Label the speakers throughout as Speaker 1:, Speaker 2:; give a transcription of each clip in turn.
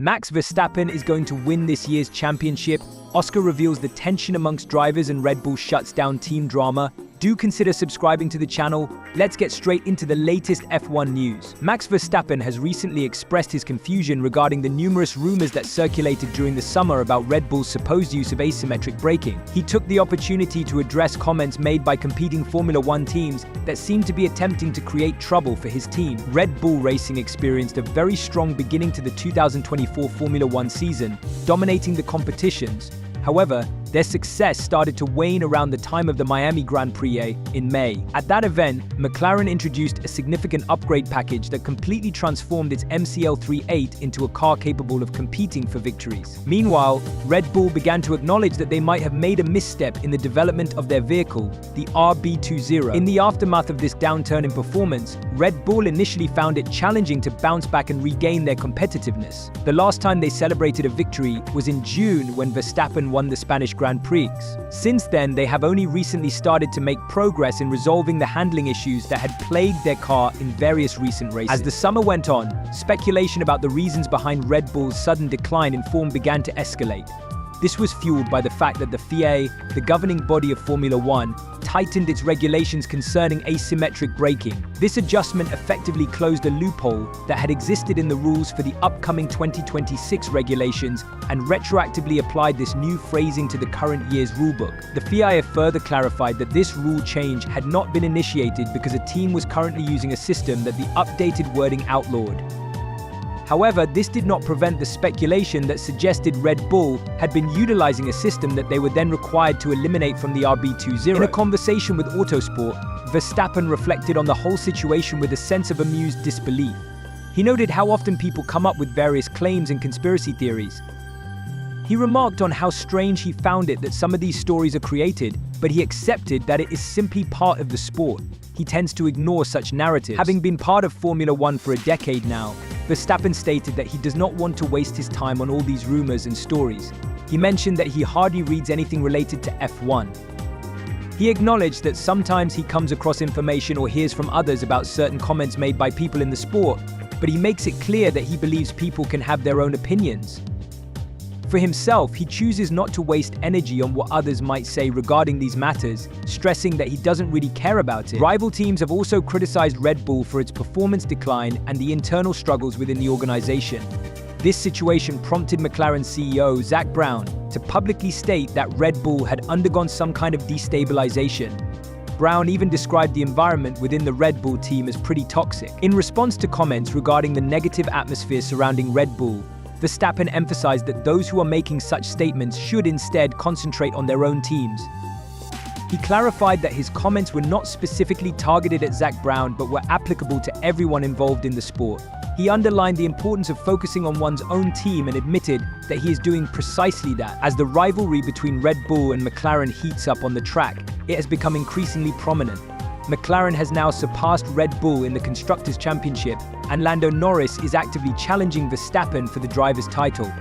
Speaker 1: Max Verstappen is going to win this year's championship. Oscar reveals the tension amongst drivers and Red Bull shuts down team drama. Do consider subscribing to the channel. Let's get straight into the latest F1 news. Max Verstappen has recently expressed his confusion regarding the numerous rumors that circulated during the summer about Red Bull's supposed use of asymmetric braking. He took the opportunity to address comments made by competing Formula One teams that seemed to be attempting to create trouble for his team. Red Bull Racing experienced a very strong beginning to the 2024 Formula One season, dominating the competitions. However, their success started to wane around the time of the Miami Grand Prix in May. At that event, McLaren introduced a significant upgrade package that completely transformed its MCL38 into a car capable of competing for victories. Meanwhile, Red Bull began to acknowledge that they might have made a misstep in the development of their vehicle, the RB20. In the aftermath of this downturn in performance, Red Bull initially found it challenging to bounce back and regain their competitiveness. The last time they celebrated a victory was in June when Verstappen won the Spanish Grand Prix. Since then, they have only recently started to make progress in resolving the handling issues that had plagued their car in various recent races. As the summer went on, speculation about the reasons behind Red Bull's sudden decline in form began to escalate. This was fueled by the fact that the FIA, the governing body of Formula One, tightened its regulations concerning asymmetric braking. This adjustment effectively closed a loophole that had existed in the rules for the upcoming 2026 regulations and retroactively applied this new phrasing to the current year's rulebook. The FIA further clarified that this rule change had not been initiated because a team was currently using a system that the updated wording outlawed. However, this did not prevent the speculation that suggested Red Bull had been utilizing a system that they were then required to eliminate from the RB20. In a conversation with Motorsport, Verstappen reflected on the whole situation with a sense of amused disbelief. He noted how often people come up with various claims and conspiracy theories. He remarked on how strange he found it that some of these stories are created, but he accepted that it is simply part of the sport. He tends to ignore such narratives. Having been part of Formula One for a decade now, Verstappen stated that he does not want to waste his time on all these rumors and stories. He mentioned that he hardly reads anything related to F1. He acknowledged that sometimes he comes across information or hears from others about certain comments made by people in the sport, but he makes it clear that he believes people can have their own opinions. For himself, he chooses not to waste energy on what others might say regarding these matters, stressing that he doesn't really care about it. Rival teams have also criticized Red Bull for its performance decline and the internal struggles within the organization. This situation prompted McLaren CEO Zak Brown to publicly state that Red Bull had undergone some kind of destabilization. Brown even described the environment within the Red Bull team as pretty toxic. In response to comments regarding the negative atmosphere surrounding Red Bull, Verstappen emphasized that those who are making such statements should instead concentrate on their own teams. He clarified that his comments were not specifically targeted at Zak Brown but were applicable to everyone involved in the sport. He underlined the importance of focusing on one's own team and admitted that he is doing precisely that. As the rivalry between Red Bull and McLaren heats up on the track, it has become increasingly prominent. McLaren has now surpassed Red Bull in the Constructors' Championship, and Lando Norris is actively challenging Verstappen for the driver's title.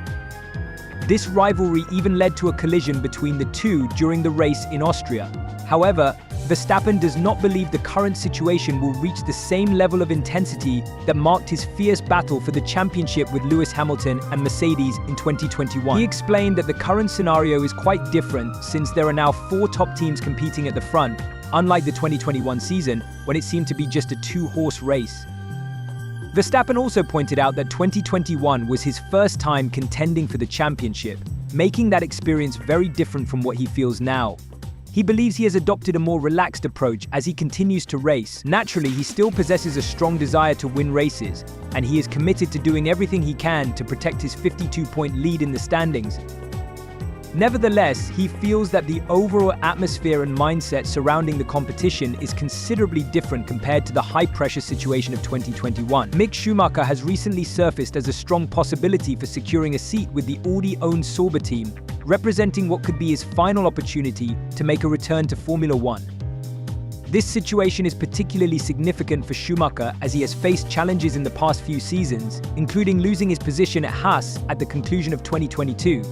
Speaker 1: This rivalry even led to a collision between the two during the race in Austria. However, Verstappen does not believe the current situation will reach the same level of intensity that marked his fierce battle for the championship with Lewis Hamilton and Mercedes in 2021. He explained that the current scenario is quite different since there are now 4 top teams competing at the front, unlike the 2021 season, when it seemed to be just a 2-horse race. Verstappen also pointed out that 2021 was his first time contending for the championship, making that experience very different from what he feels now. He believes he has adopted a more relaxed approach as he continues to race. Naturally, he still possesses a strong desire to win races, and he is committed to doing everything he can to protect his 52-point lead in the standings. Nevertheless, he feels that the overall atmosphere and mindset surrounding the competition is considerably different compared to the high-pressure situation of 2021. Mick Schumacher has recently surfaced as a strong possibility for securing a seat with the Audi-owned Sauber team, representing what could be his final opportunity to make a return to Formula One. This situation is particularly significant for Schumacher as he has faced challenges in the past few seasons, including losing his position at Haas at the conclusion of 2022.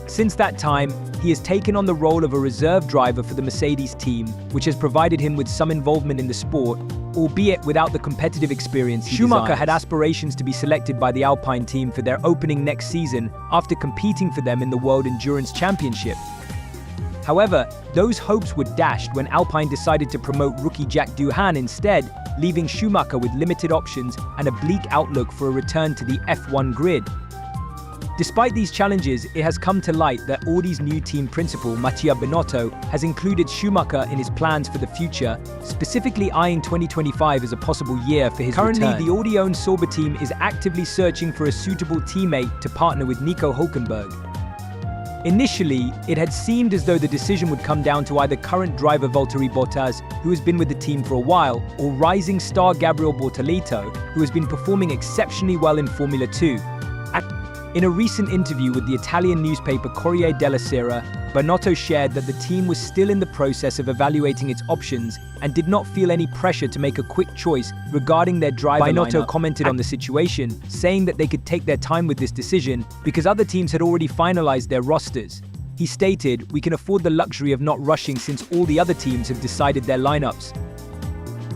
Speaker 1: Since that time, he has taken on the role of a reserve driver for the Mercedes team, which has provided him with some involvement in the sport, albeit without the competitive experience he desires. Schumacher had aspirations to be selected by the Alpine team for their opening next season after competing for them in the World Endurance Championship. However, those hopes were dashed when Alpine decided to promote rookie Jack Doohan instead, leaving Schumacher with limited options and a bleak outlook for a return to the F1 grid. Despite these challenges, it has come to light that Audi's new team principal, Mattia Binotto, has included Schumacher in his plans for the future, specifically eyeing 2025 as a possible year for his return. Currently, the Audi-owned Sauber team is actively searching for a suitable teammate to partner with Nico Hülkenberg. Initially, it had seemed as though the decision would come down to either current driver Valtteri Bottas, who has been with the team for a while, or rising star Gabriel Bortoleto, who has been performing exceptionally well in Formula 2. In a recent interview with the Italian newspaper Corriere della Sera, Binotto shared that the team was still in the process of evaluating its options and did not feel any pressure to make a quick choice regarding their driver lineup. Binotto commented on the situation, saying that they could take their time with this decision because other teams had already finalized their rosters. He stated, "We can afford the luxury of not rushing since all the other teams have decided their lineups."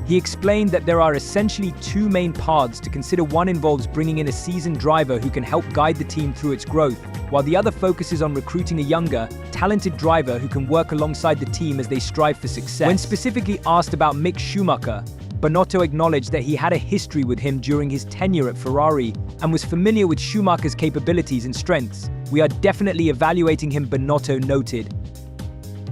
Speaker 1: He explained that there are essentially two main paths to consider. One involves bringing in a seasoned driver who can help guide the team through its growth, while the other focuses on recruiting a younger, talented driver who can work alongside the team as they strive for success. When specifically asked about Mick Schumacher, Binotto acknowledged that he had a history with him during his tenure at Ferrari and was familiar with Schumacher's capabilities and strengths. "We are definitely evaluating him," Binotto noted.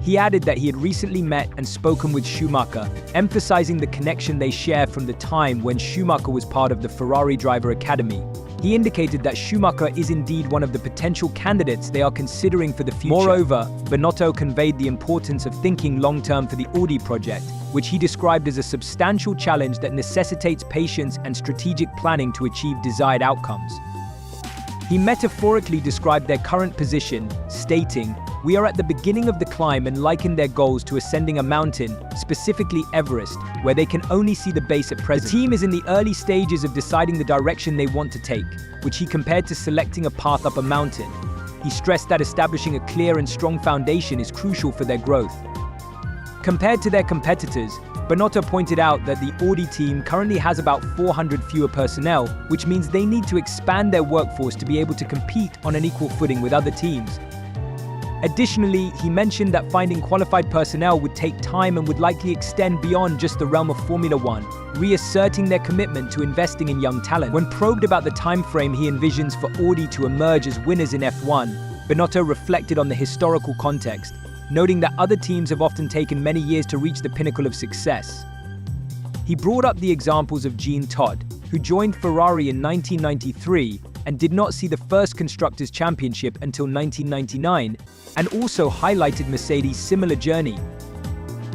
Speaker 1: He added that he had recently met and spoken with Schumacher, emphasizing the connection they share from the time when Schumacher was part of the Ferrari Driver Academy. He indicated that Schumacher is indeed one of the potential candidates they are considering for the future. Moreover, Binotto conveyed the importance of thinking long-term for the Audi project, which he described as a substantial challenge that necessitates patience and strategic planning to achieve desired outcomes. He metaphorically described their current position, stating, "We are at the beginning of the climb," and likened their goals to ascending a mountain, specifically Everest, where they can only see the base at present. The team is in the early stages of deciding the direction they want to take, which he compared to selecting a path up a mountain. He stressed that establishing a clear and strong foundation is crucial for their growth. Compared to their competitors, Binotto pointed out that the Audi team currently has about 400 fewer personnel, which means they need to expand their workforce to be able to compete on an equal footing with other teams. Additionally, he mentioned that finding qualified personnel would take time and would likely extend beyond just the realm of Formula 1, reasserting their commitment to investing in young talent. When probed about the time frame he envisions for Audi to emerge as winners in F1, Binotto reflected on the historical context, noting that other teams have often taken many years to reach the pinnacle of success. He brought up the examples of Jean Todt, who joined Ferrari in 1993 and did not see the first Constructors' Championship until 1999, and also highlighted Mercedes' similar journey.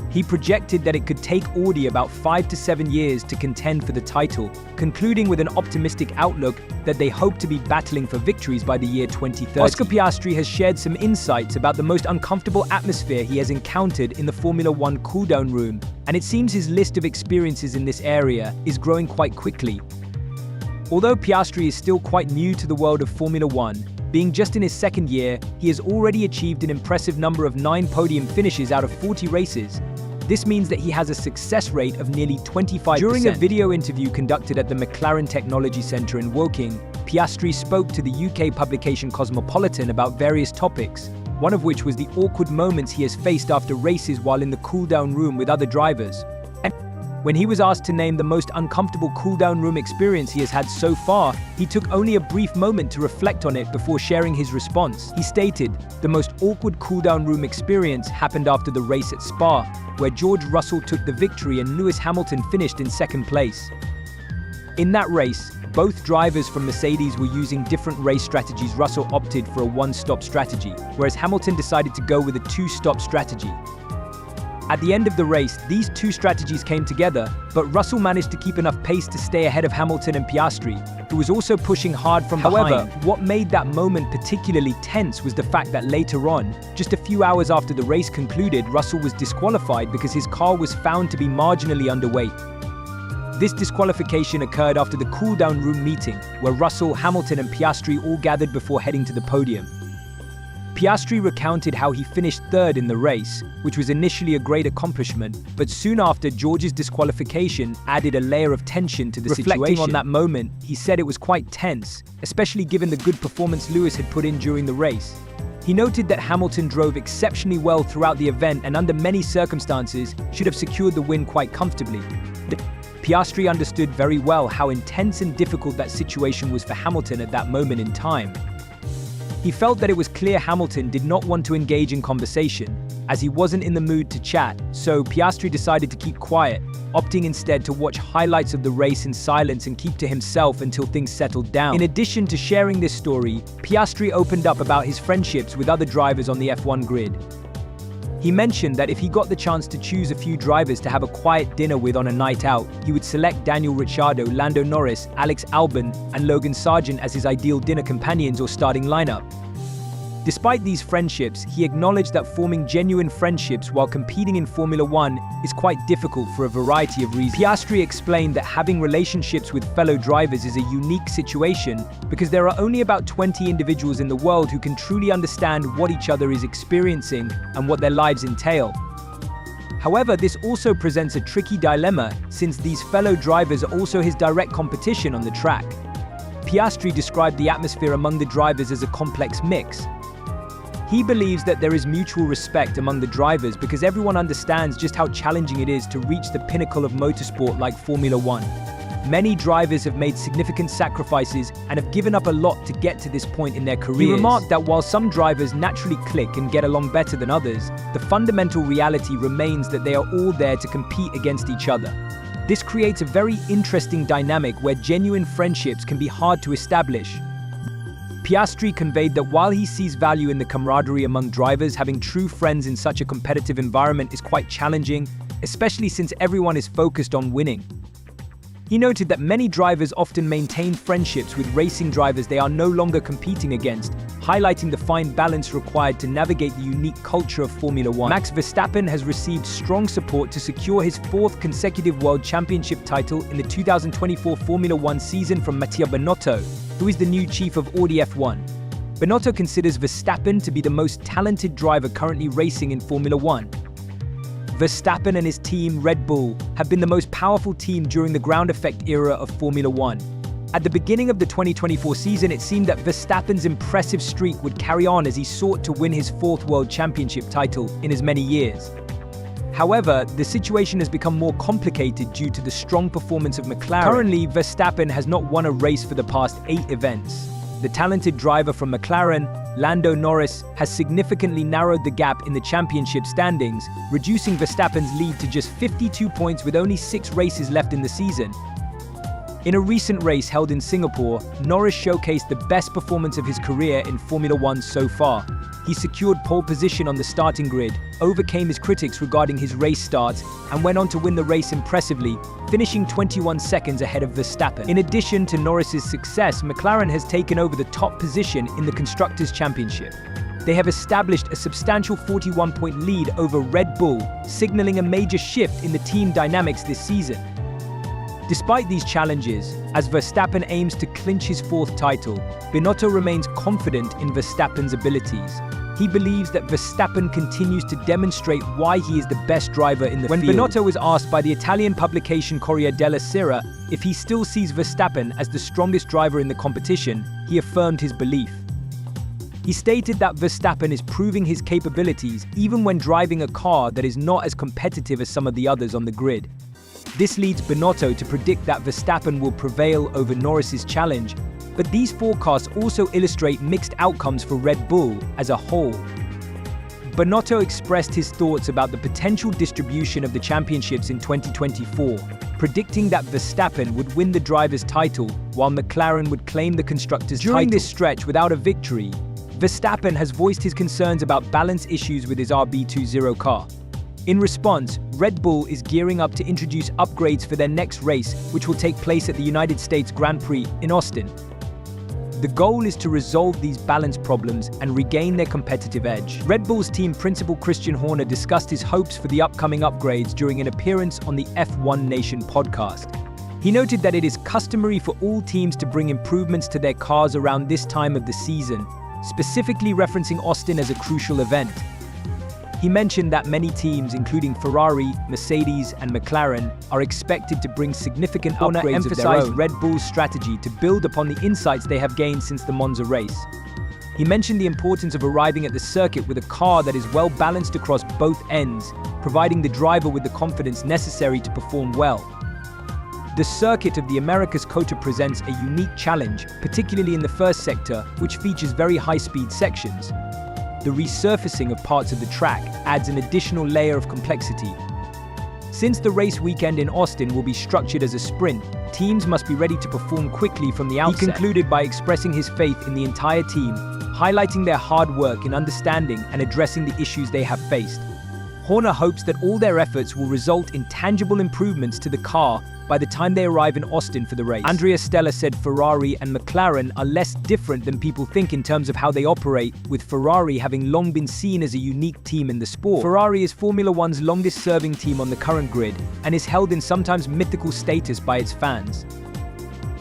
Speaker 1: He projected that it could take Audi about 5 to 7 years to contend for the title, concluding with an optimistic outlook that they hope to be battling for victories by the year 2030. Oscar Piastri has shared some insights about the most uncomfortable atmosphere he has encountered in the Formula 1 cooldown room, and it seems his list of experiences in this area is growing quite quickly. Although Piastri is still quite new to the world of Formula 1, being just in his second year, he has already achieved an impressive number of 9 podium finishes out of 40 races. This means that he has a success rate of nearly 25%. During a video interview conducted at the McLaren Technology Centre in Woking, Piastri spoke to the UK publication Cosmopolitan about various topics, one of which was the awkward moments he has faced after races while in the cool-down room with other drivers. When he was asked to name the most uncomfortable cool-down room experience he has had so far, he took only a brief moment to reflect on it before sharing his response. He stated, "The most awkward cool-down room experience happened after the race at Spa, where George Russell took the victory and Lewis Hamilton finished in second place. In that race, both drivers from Mercedes were using different race strategies. Russell opted for a one-stop strategy, whereas Hamilton decided to go with a two-stop strategy. At the end of the race, these two strategies came together, but Russell managed to keep enough pace to stay ahead of Hamilton and Piastri, who was also pushing hard from behind. However, what made that moment particularly tense was the fact that later on, just a few hours after the race concluded, Russell was disqualified because his car was found to be marginally underweight. This disqualification occurred after the cool-down room meeting, where Russell, Hamilton and Piastri all gathered before heading to the podium. Piastri recounted how he finished third in the race, which was initially a great accomplishment, but soon after, George's disqualification added a layer of tension to the situation. Reflecting on that moment, he said it was quite tense, especially given the good performance Lewis had put in during the race. He noted that Hamilton drove exceptionally well throughout the event and under many circumstances should have secured the win quite comfortably. Piastri understood very well how intense and difficult that situation was for Hamilton at that moment in time. He felt that it was clear Hamilton did not want to engage in conversation, as he wasn't in the mood to chat, so Piastri decided to keep quiet, opting instead to watch highlights of the race in silence and keep to himself until things settled down. In addition to sharing this story, Piastri opened up about his friendships with other drivers on the F1 grid. He mentioned that if he got the chance to choose a few drivers to have a quiet dinner with on a night out, he would select Daniel Ricciardo, Lando Norris, Alex Albon, and Logan Sargent as his ideal dinner companions or starting lineup. Despite these friendships, he acknowledged that forming genuine friendships while competing in Formula One is quite difficult for a variety of reasons. Piastri explained that having relationships with fellow drivers is a unique situation because there are only about 20 individuals in the world who can truly understand what each other is experiencing and what their lives entail. However, this also presents a tricky dilemma since these fellow drivers are also his direct competition on the track. Piastri described the atmosphere among the drivers as a complex mix. He believes that there is mutual respect among the drivers because everyone understands just how challenging it is to reach the pinnacle of motorsport like Formula One. Many drivers have made significant sacrifices and have given up a lot to get to this point in their careers. He remarked that while some drivers naturally click and get along better than others, the fundamental reality remains that they are all there to compete against each other. This creates a very interesting dynamic where genuine friendships can be hard to establish. Piastri conveyed that while he sees value in the camaraderie among drivers, having true friends in such a competitive environment is quite challenging, especially since everyone is focused on winning. He noted that many drivers often maintain friendships with racing drivers they are no longer competing against, highlighting the fine balance required to navigate the unique culture of Formula One. Max Verstappen has received strong support to secure his fourth consecutive World Championship title in the 2024 Formula One season from Mattia Binotto, who is the new chief of Audi F1. Binotto considers Verstappen to be the most talented driver currently racing in Formula One. Verstappen and his team, Red Bull, have been the most powerful team during the ground effect era of Formula One. At the beginning of the 2024 season, it seemed that Verstappen's impressive streak would carry on as he sought to win his fourth World Championship title in as many years. However, the situation has become more complicated due to the strong performance of McLaren. Currently, Verstappen has not won a race for the past 8 events. The talented driver from McLaren, Lando Norris, has significantly narrowed the gap in the championship standings, reducing Verstappen's lead to just 52 points with only 6 races left in the season. In a recent race held in Singapore, Norris showcased the best performance of his career in Formula One so far. He secured pole position on the starting grid, overcame his critics regarding his race start, and went on to win the race impressively, finishing 21 seconds ahead of Verstappen. In addition to Norris's success, McLaren has taken over the top position in the Constructors' Championship. They have established a substantial 41-point lead over Red Bull, signaling a major shift in the team dynamics this season. Despite these challenges, as Verstappen aims to clinch his 4th title, Binotto remains confident in Verstappen's abilities. He believes that Verstappen continues to demonstrate why he is the best driver in the field. When Binotto was asked by the Italian publication Corriere della Sera if he still sees Verstappen as the strongest driver in the competition, he affirmed his belief. He stated that Verstappen is proving his capabilities even when driving a car that is not as competitive as some of the others on the grid. This leads Binotto to predict that Verstappen will prevail over Norris's challenge, but these forecasts also illustrate mixed outcomes for Red Bull as a whole. Binotto expressed his thoughts about the potential distribution of the championships in 2024, predicting that Verstappen would win the driver's title while McLaren would claim the constructors' title. During this stretch without a victory, Verstappen has voiced his concerns about balance issues with his RB20 car. In response, Red Bull is gearing up to introduce upgrades for their next race, which will take place at the United States Grand Prix in Austin. The goal is to resolve these balance problems and regain their competitive edge. Red Bull's team principal Christian Horner discussed his hopes for the upcoming upgrades during an appearance on the F1 Nation podcast. He noted that it is customary for all teams to bring improvements to their cars around this time of the season, specifically referencing Austin as a crucial event. He mentioned that many teams, including Ferrari, Mercedes, and McLaren, are expected to bring significant upgrades of their own. Emphasized Red Bull's strategy to build upon the insights they have gained since the Monza race. He mentioned the importance of arriving at the circuit with a car that is well balanced across both ends, providing the driver with the confidence necessary to perform well. The circuit of the Americas COTA presents a unique challenge, particularly in the first sector, which features very high-speed sections. The resurfacing of parts of the track adds an additional layer of complexity. Since the race weekend in Austin will be structured as a sprint, teams must be ready to perform quickly from the outset. He concluded by expressing his faith in the entire team, highlighting their hard work in understanding and addressing the issues they have faced. Horner hopes that all their efforts will result in tangible improvements to the car by the time they arrive in Austin for the race. Andrea Stella said Ferrari and McLaren are less different than people think in terms of how they operate, with Ferrari having long been seen as a unique team in the sport. Ferrari is Formula One's longest-serving team on the current grid and is held in sometimes mythical status by its fans.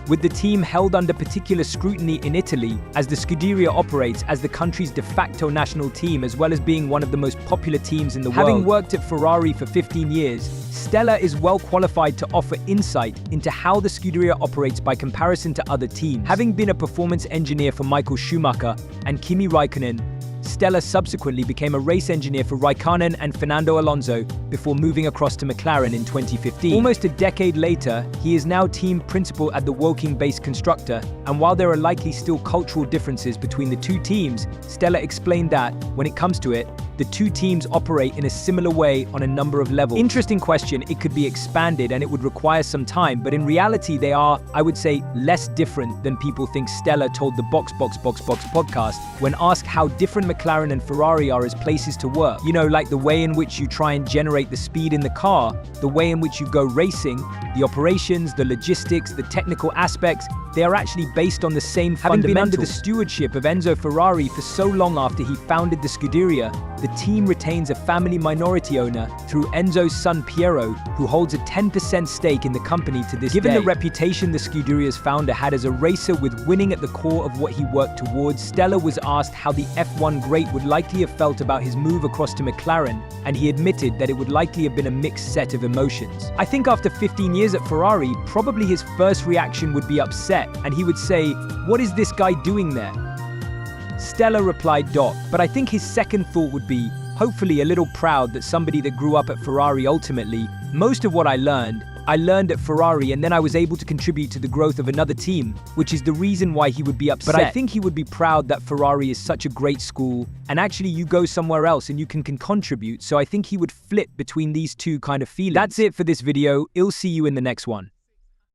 Speaker 1: With the team held under particular scrutiny in Italy, as the Scuderia operates as the country's de facto national team as well as being one of the most popular teams in the world. Having worked at Ferrari for 15 years, Stella is well qualified to offer insight into how the Scuderia operates by comparison to other teams. Having been a performance engineer for Michael Schumacher and Kimi Raikkonen, Stella subsequently became a race engineer for Raikkonen and Fernando Alonso before moving across to McLaren in 2015. Almost a decade later, he is now team principal at the Woking-based constructor, and while there are likely still cultural differences between the two teams, Stella explained that, when it comes to it, the two teams operate in a similar way on a number of levels. Interesting question, it could be expanded and it would require some time, but in reality they are, I would say, less different than people think. Stella told the Box podcast when asked how different McLaren and Ferrari are as places to work. You know, like the way in which you try and generate the speed in the car, the way in which you go racing, the operations, the logistics, the technical aspects, they are actually based on the same fundamentals. Having been under the stewardship of Enzo Ferrari for so long after he founded the Scuderia, the team retains a family minority owner through Enzo's son Piero, who holds a 10% stake in the company to this day. Given the reputation the Scuderia's founder had as a racer with winning at the core of what he worked towards, Stella was asked how the F1 great would likely have felt about his move across to McLaren, and he admitted that it would likely have been a mixed set of emotions. I think after 15 years at Ferrari, probably his first reaction would be upset, and he would say, "What is this guy doing there?" Stella replied, "But I think his second thought would be, hopefully a little proud that somebody that grew up at Ferrari ultimately, most of what I learned at Ferrari, and then I was able to contribute to the growth of another team, which is the reason why he would be upset. But I think he would be proud that Ferrari is such a great school, and actually you go somewhere else and you can contribute, so I think he would flip between these two kind of feelings." That's it for this video. I'll see you in the next one.